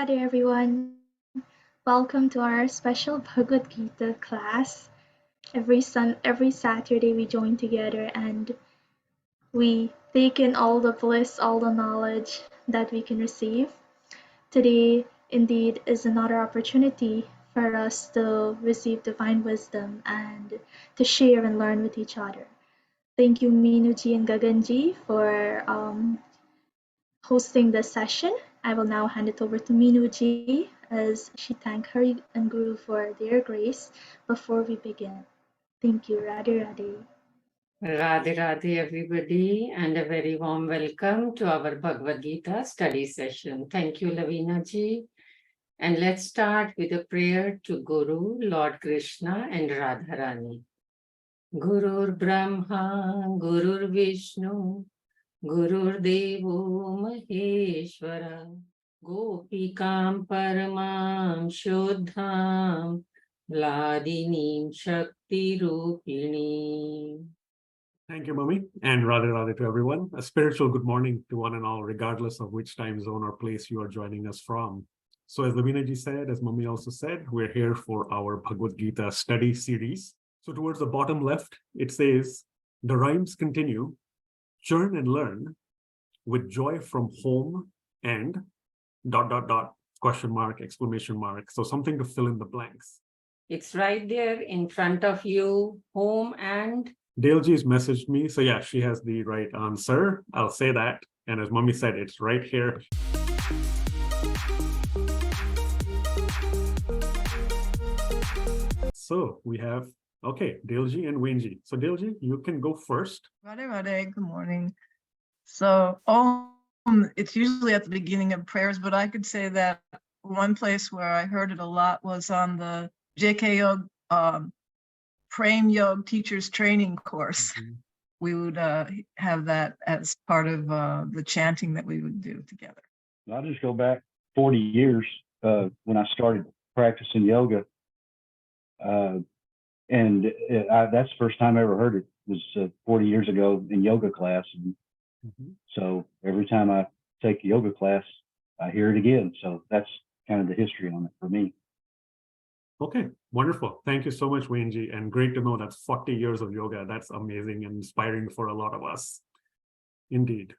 Radha everyone. Welcome to our special Bhagavad Gita class. Every Saturday we join together and we take in all the bliss, all the knowledge that we can receive. Today indeed is another opportunity for us to receive divine wisdom and to share and learn with each other. Thank you Minuji and Gaganji for hosting this session. I will now hand it over to Minuji as she thank her and Guru for their grace before we begin. Thank you, Radhe Radhe. Radhe Radhe everybody, and a very warm welcome to our Bhagavad Gita study session. Thank you, Lavina ji. And let's start with a prayer to Guru, Lord Krishna and Radharani. Gurur Brahma, Gurur Vishnu, Gurur Devo Maheshwara, Gopikam Paramam Shodham, Ladinim Shakti Rupini. Thank you, Mummy, and Radhe Radhe to everyone. A spiritual good morning to one and all, regardless of which time zone or place you are joining us from. So as Lavina ji said, as Mummy also said, we're here for our Bhagavad Gita study series. So towards the bottom left, it says, the rhymes continue, churn and learn with joy from home and ... question mark, exclamation mark. So something to fill in the blanks. It's right there in front of you, home and... Daleji's messaged me. So yeah, she has the right answer. I'll say that. And as Mummy said, it's right here. So we have, okay, Daleji and Wenji. So Daleji, you can go first. Radhe Radhe, good morning. So, it's usually at the beginning of prayers, but I could say that one place where I heard it a lot was on the JKYog Prem Yog Teachers Training course. Mm-hmm. We would have that as part of the chanting that we would do together. I'll just go back 40 years when I started practicing yoga. That's the first time I ever heard it. It was 40 years ago in yoga class. And so every time I take a yoga class, I hear it again. So that's kind of the history on it for me. Okay, wonderful. Thank you so much, Wenji. And great to know that's 40 years of yoga. That's amazing and inspiring for a lot of us. Indeed.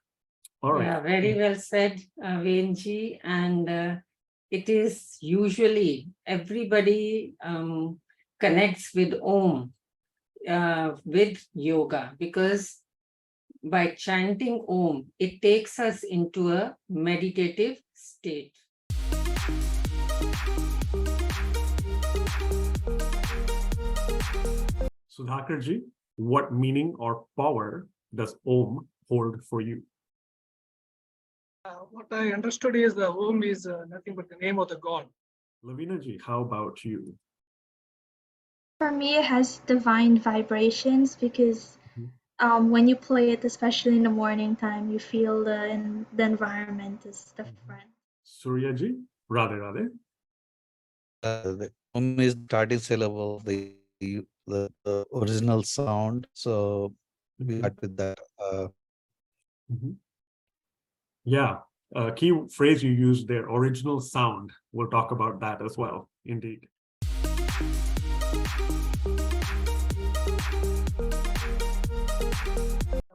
All right. Yeah, very well said, Wenji. And it is usually everybody connects with Om, with yoga, because by chanting Om, it takes us into a meditative state. Sudhakarji, what meaning or power does Om hold for you? What I understood is the Om is nothing but the name of the God. Lavina ji, how about you? For me, it has divine vibrations because when you play it, especially in the morning time, you feel the environment is different. Surya ji, Radhe Radhe. The Om is starting syllable, the original sound. So we start with that. Yeah, key phrase you used there, original sound. We'll talk about that as well, indeed.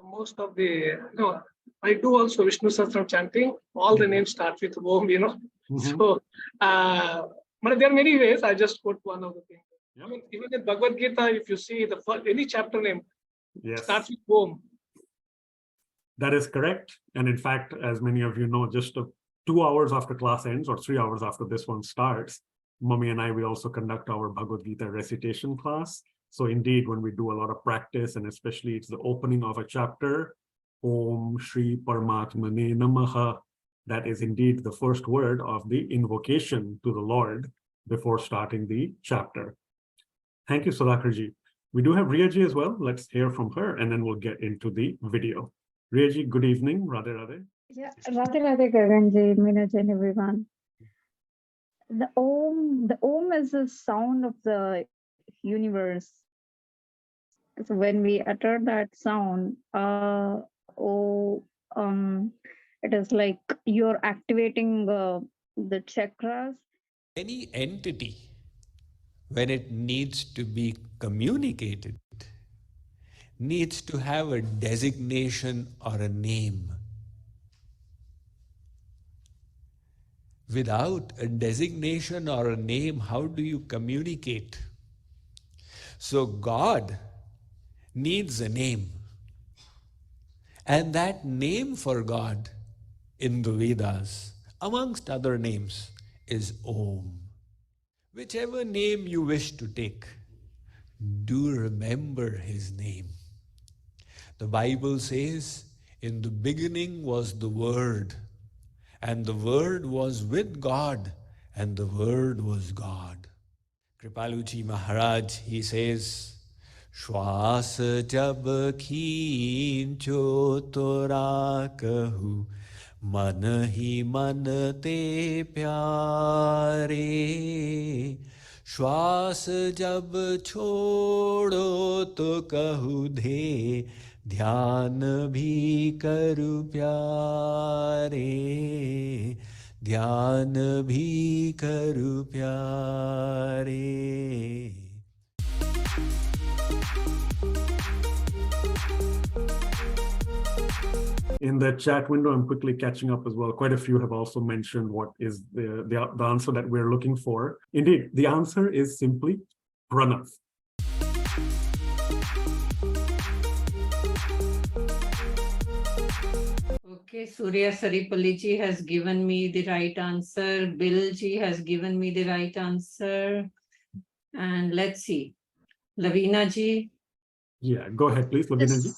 Most of the, I do also Vishnu Sahasranam chanting. All the names start with Om, So, but there are many ways. I just put one of the things. Yeah. Even in Bhagavad Gita, if you see the first, any chapter name starts with Om. That is correct. And in fact, as many of you know, just 2 hours after class ends or 3 hours after this one starts, Mummy and I, we also conduct our Bhagavad Gita recitation class. So indeed, when we do a lot of practice, and especially it's the opening of a chapter, Om Shri Paramatmane Namaha, that is indeed the first word of the invocation to the Lord before starting the chapter. Thank you, Sudhakarji. We do have Riyaji as well. Let's hear from her, and then we'll get into the video. Riyaji, good evening. Radhe Radhe. Yeah, Radhe Radhe Gaganji, Meenaj and everyone. The Om is the sound of the universe. So when we utter that sound, it is like you're activating the chakras. Any entity, when it needs to be communicated, needs to have a designation or a name. Without a designation or a name, how do you communicate? So God needs a name. And that name for God in the Vedas, amongst other names, is Om. Whichever name you wish to take, do remember his name. The Bible says, in the beginning was the Word, and the Word was with God, and the Word was God. Kripaluji Maharaj, he says, Shwas jab khincho to rakahu, man hi man te pyare. Shwas jab chodo to kahu de, ध्यान भी करू प्यारे, ध्यान भी करू प्यारे. In the chat window, I'm quickly catching up as well. Quite a few have also mentioned what is the answer that we're looking for. Indeed, the answer is simply Pranav. Okay, Surya Saripaliji has given me the right answer. Billji has given me the right answer. And let's see. Lavina ji. Yeah, go ahead, please, Lavina ji.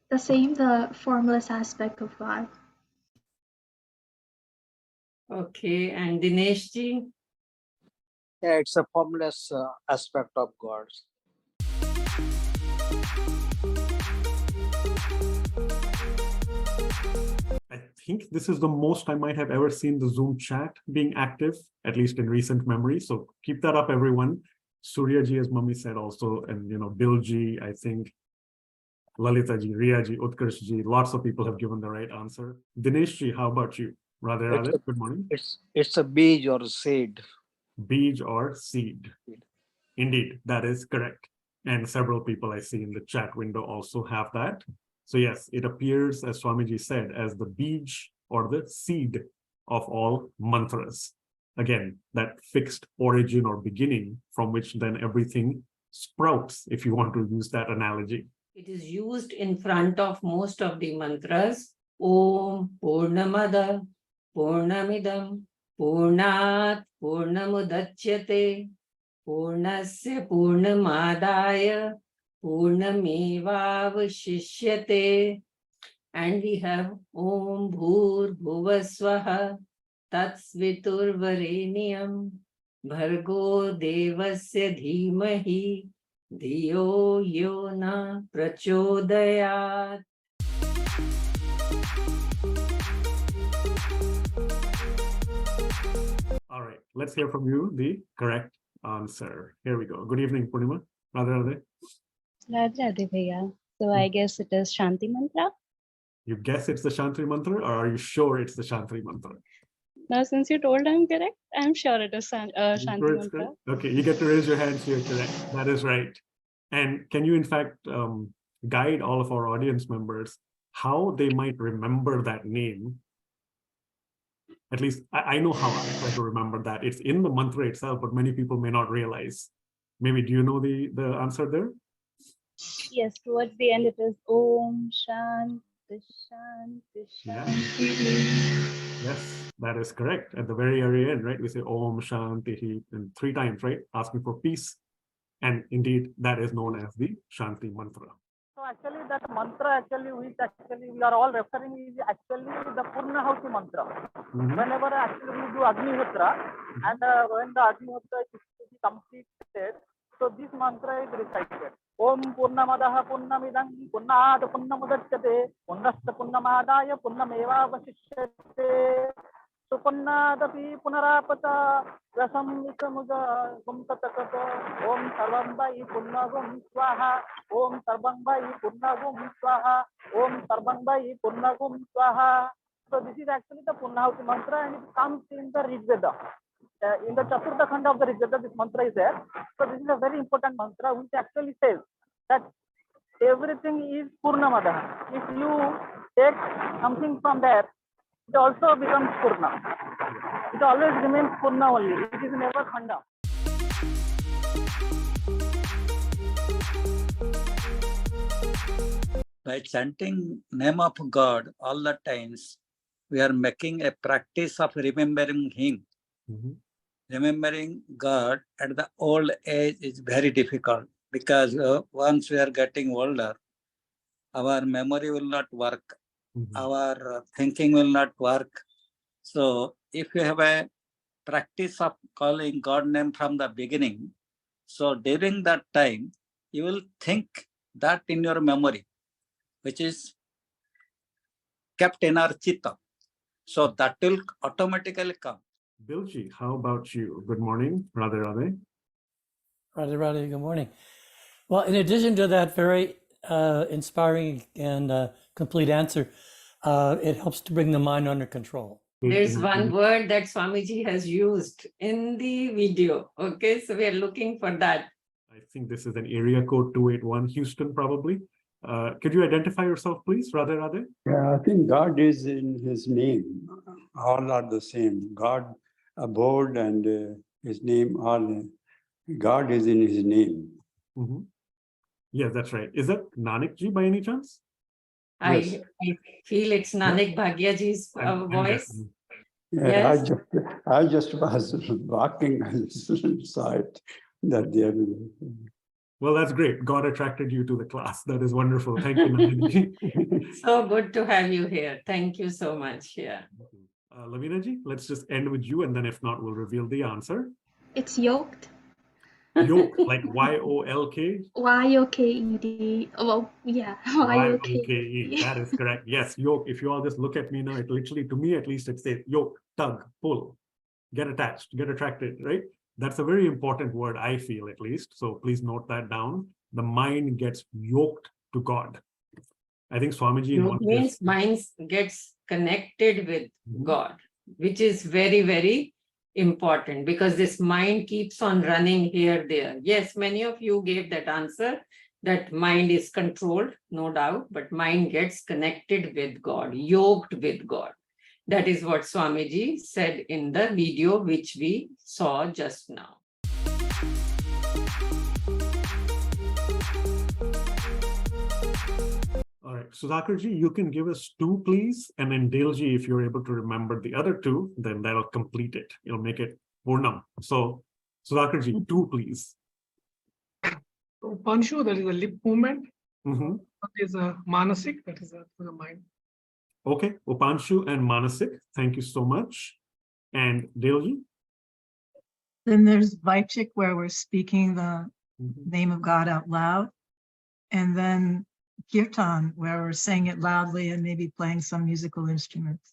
The same, the formless aspect of God. Okay, and Dinesh ji. Yeah, it's a formless aspect of God. I think this is the most I might have ever seen the Zoom chat being active, at least in recent memory. So keep that up, everyone. Surya ji, as Mummy said also, and Bill ji, I think, Lalita ji, Riya ji, Utkarsh ji, lots of people have given the right answer. Dinesh ji, how about you? Radha, good morning. It's a beige or seed. Beige or seed. Indeed, that is correct. And several people I see in the chat window also have that. So yes, it appears, as Swamiji said, as the beej or the seed of all mantras. Again, that fixed origin or beginning from which then everything sprouts, if you want to use that analogy. It is used in front of most of the mantras. Om Purnamada Purnamidam Purnat Purnamudachyate Purnasya Purnamadaya Purnamevavashishyate. And we have Om Bhur Bhuvaswaha Tatsviturvareniyam Bhargo Devasya Dhimahi Dhiyo Yo Na Prachodayat. All right, let's hear from you the correct answer. Here we go. Good evening, Purnima. Radhe. Radhe Bhaiya. So I guess it is Shanti Mantra. You guess it's the Shantri Mantra, or are you sure it's the Shantri Mantra? Now, since you told I'm correct, I'm sure it is Shanti Mantra. Correct? Okay, you get to raise your hands here, correct. That is right. And can you, in fact, guide all of our audience members how they might remember that name? At least I know how I try to remember that. It's in the mantra itself, but many people may not realize. Maybe, do you know the answer there? Yes, towards the end it is Om Shanti Shanti Shanti. Yes, that is correct. At the very end, right? We say Om Shanti and 3 times, right? Asking for peace. And indeed, that is known as the Shanti Mantra. So actually that mantra which we are all referring is actually the Purnahuti mantra. Whenever actually we do Agnihotra and when the Agnihotra is to be completed, so this mantra is recited. Om Purnamadaha Purnamidam Purnat Purnamudachyate Purnasta Purnamadaya Purnamevavashishyate Supannadapi Punarapata Rasam Vikamuga Gumtatakata Om Sarvambai Purnagum Swaha Om Sarvambai Purnagum Swaha Om Sarvambai Purnagum Swaha. So this is actually the Purnahuti mantra, and it comes in the Rig Veda. In the Chaturtha Khanda of the Rig Veda, this mantra is there. So this is a very important mantra which actually says that everything is Purnamada. If you take something from there, it also becomes Purna. It always remains Purna only. It is never Khanda. By chanting name of God all the times, we are making a practice of remembering Him. Remembering God at the old age is very difficult because once we are getting older, our memory will not work, our thinking will not work. So if you have a practice of calling God name from the beginning, so during that time, you will think that in your memory, which is kept in our chitta. So that will automatically come. Bilji, how about you? Good morning. Radha Radha. Radha Radha, good morning. Well, in addition to that very inspiring and complete answer, it helps to bring the mind under control. There's one word that Swamiji has used in the video. Okay, so we are looking for that. I think this is an area code 281, Houston, probably. Could you identify yourself, please, Radha Radha? Yeah, I think God is in His name. All are the same. God abode and His name, all. God is in His name. Yes, that's right. Is that Nanak ji by any chance? I feel it's Nanak Bhagyaji's voice. Yeah, Yes. I just was walking and saw it that the other day. Well, that's great. God attracted you to the class. That is wonderful. Thank you, Nanak ji. So good to have you here. Thank you so much. Yeah. Lavina ji, let's just end with you, and then if not, we'll reveal the answer. It's yoked. Yolk, like Y-O-L-K? Y-O-K-E-D. Well, yeah, Y-O-K-E. That is correct. Yes, yoke. If you all just look at me now, it literally, to me at least, it says yoke, tug, pull, get attached, get attracted, right? That's a very important word, I feel at least. So please note that down. The mind gets yoked to God. I think Swamiji in one means mind gets connected with God, which is very, very important because this mind keeps on running here, there. Yes, many of you gave that answer, that mind is controlled, no doubt, but mind gets connected with God, yoked with God. That is what Swamiji said in the video, which we saw just now. All right, Sudhakarji, you can give us 2, please. And then Dalji, if you're able to remember the other 2, then that'll complete it. It'll make it Purnam. So, Sudhakarji, 2, please. Upanshu, that is a lip movement. That is a manasik, that is the mind. Okay, Upanshu and Manasik, thank you so much. And Dalji? Then there's Vaichik, where we're speaking the name of God out loud. And then Kirtan, where we're saying it loudly and maybe playing some musical instruments.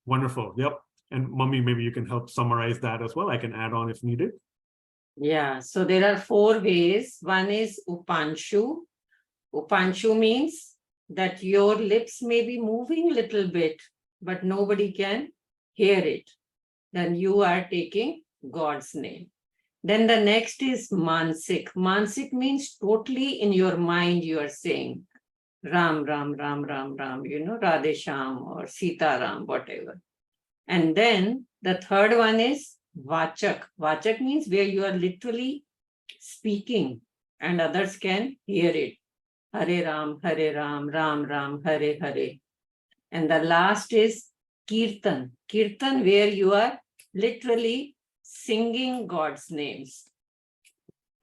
Wonderful. Yep. And Mummy, maybe you can help summarize that as well. I can add on if needed. Yeah, so there are 4 ways. One is Upanshu. Upanshu means that your lips may be moving a little bit, but nobody can hear it. Then you are taking God's name. Then the next is Mansik. Mansik means totally in your mind you are saying Ram, Ram, Ram, Ram, Ram, Radhe Shyam or Sita Ram, whatever. And then the third one is Vachak. Vachak means where you are literally speaking and others can hear it. Hare Ram, Ram, Ram, Hare Hare. And the last is Kirtan. Kirtan where you are literally singing God's names.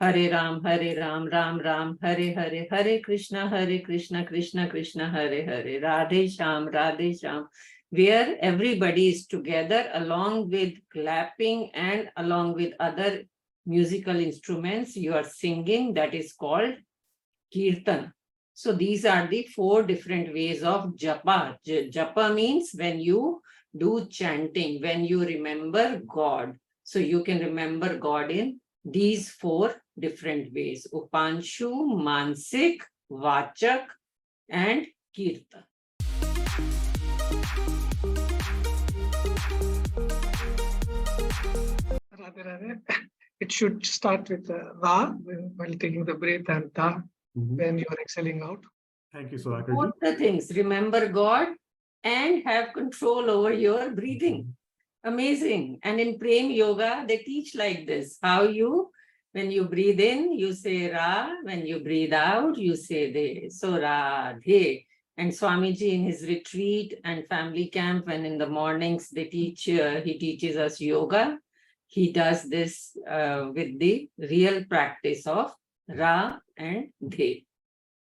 Hare Ram, Ram, Ram, Hare Hare, Hare Krishna, Krishna Krishna, Hare Hare, Radhe Shyam, where everybody is together along with clapping and along with other musical instruments you are singing. That is called Kirtan. So these are the 4 different ways of japa. Japa means when you do chanting, when you remember God. So you can remember God in these 4 different ways: Upanshu, Mansik, Vachak, and Kirtan. Radha, Radha. It should start with Ra while taking the breath and Ta when you are exhaling out. Thank you, Sudhakarji. Both the things, remember God and have control over your breathing. Amazing. And in Prem Yoga, they teach like this, how you, when you breathe in, you say Ra, when you breathe out, you say De. So Radhe. And Swamiji in his retreat and family camp, when in the mornings they teach, he teaches us yoga. He does this with the real practice of Ra and De.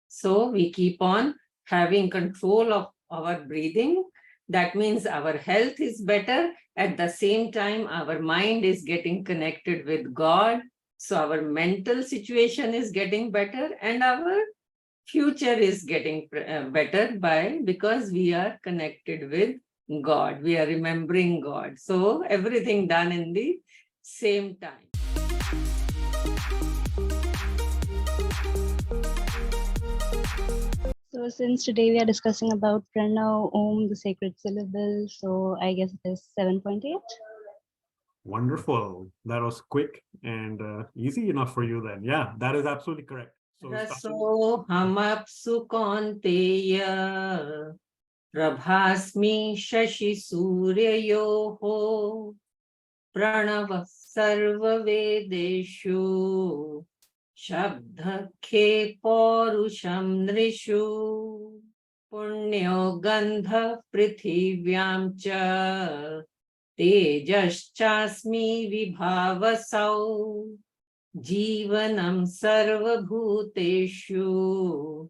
So we keep on having control of our breathing. That means our health is better. At the same time, our mind is getting connected with God. So our mental situation is getting better and our future is getting better because we are connected with God. We are remembering God. So everything done in the same time. So since today we are discussing about Pranav, Om, the sacred syllable, so I guess it is 7.8. Wonderful. That was quick and easy enough for you then. Yeah, that is absolutely correct. So Raso hamapsu konteya prabhasmi shashi suryayoho pranava sarva vedeshu shabdakhe parusham nrishu punyo gandha prithivyam cha tejaschasmi vibhavasau Jivanam sarvabhuteshu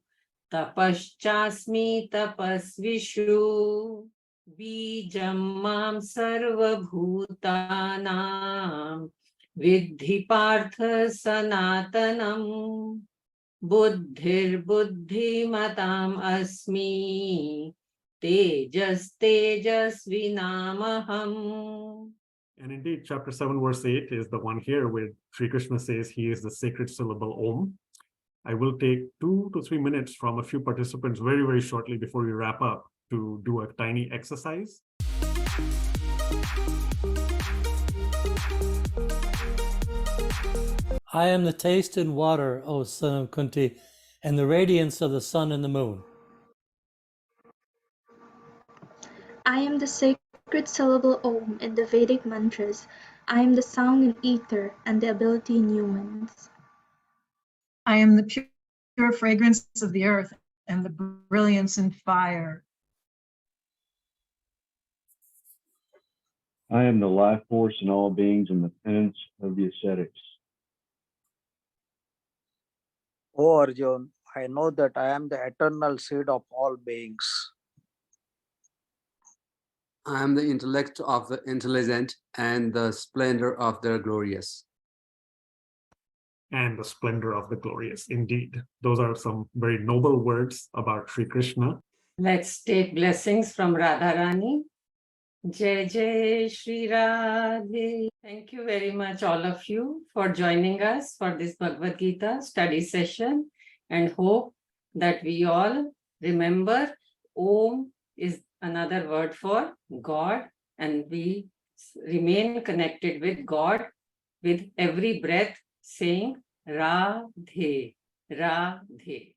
tapaschasmi tapasvishu bijam mam sarvabhutanam vidhi partha sanatanam buddhir buddhimatam asmi tejas tejasvinamaham. And indeed, chapter 7, verse 8 is the one here where Sri Krishna says he is the sacred syllable Om. I will take 2 to 3 minutes from a few participants very, very shortly before we wrap up to do a tiny exercise. I am the taste and water, O son of Kunti, and the radiance of the sun and the moon. I am the sacred syllable Om in the Vedic mantras. I am the sound in ether and the ability in humans. I am the pure fragrance of the earth and the brilliance in fire. I am the life force in all beings and the penance of the ascetics. O Arjun, I know that I am the eternal seed of all beings. I am the intellect of the intelligent and the splendor of the glorious. And the splendor of the glorious. Indeed, those are some very noble words about Sri Krishna. Let's take blessings from Radharani. Jai Jai Shri Radhe. Thank you very much, all of you, for joining us for this Bhagavad Gita study session, and hope that we all remember Om is another word for God, and we remain connected with God with every breath, saying Radhe, Radhe.